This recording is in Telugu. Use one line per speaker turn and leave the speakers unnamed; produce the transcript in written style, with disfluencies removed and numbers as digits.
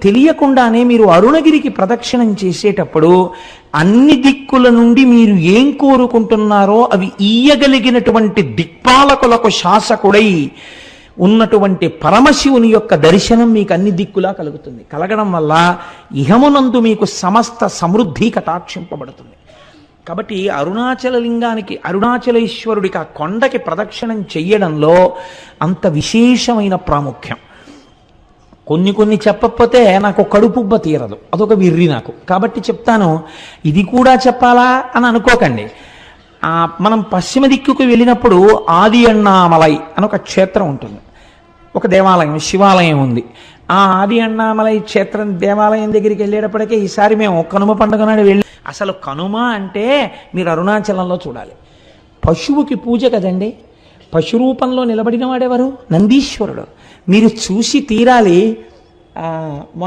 తెలియకుండానే మీరు అరుణగిరికి ప్రదక్షిణం చేసేటప్పుడు అన్ని దిక్కుల నుండి మీరు ఏం కోరుకుంటున్నారో అవి ఇయ్యగలిగినటువంటి దిక్పాలకులకు శాసకుడై ఉన్నటువంటి పరమశివుని యొక్క దర్శనం మీకు అన్ని దిక్కులా కలుగుతుంది. కలగడం వల్ల ఇహమునందు మీకు సమస్త సమృద్ధి కటాక్షింపబడుతుంది. కాబట్టి అరుణాచల లింగానికి, అరుణాచలేశ్వరుడికి, ఆ కొండకి ప్రదక్షిణం చెయ్యడంలో అంత విశేషమైన ప్రాముఖ్యం. కొన్ని చెప్పకపోతే నాకు కడుపుబ్బ తీరదు, అదొక విర్రి నాకు. కాబట్టి చెప్తాను, ఇది కూడా చెప్పాలా అని అనుకోకండి. మనం పశ్చిమ దిక్కుకు వెళ్ళినప్పుడు ఆది అన్నామలై అని ఒక క్షేత్రం ఉంటుంది, ఒక దేవాలయం, శివాలయం ఉంది. ఆ ఆది అన్నామలై క్షేత్రం దేవాలయం దగ్గరికి వెళ్ళేటప్పటికే ఈసారి మేము కనుమ పండుగ నాడు వెళ్ళి, అసలు కనుమ అంటే మీరు అరుణాచలంలో చూడాలి. పశువుకి పూజ కదండి, పశు రూపంలో నిలబడిన వాడెవరు? నందీశ్వరుడు. మీరు చూసి తీరాలి.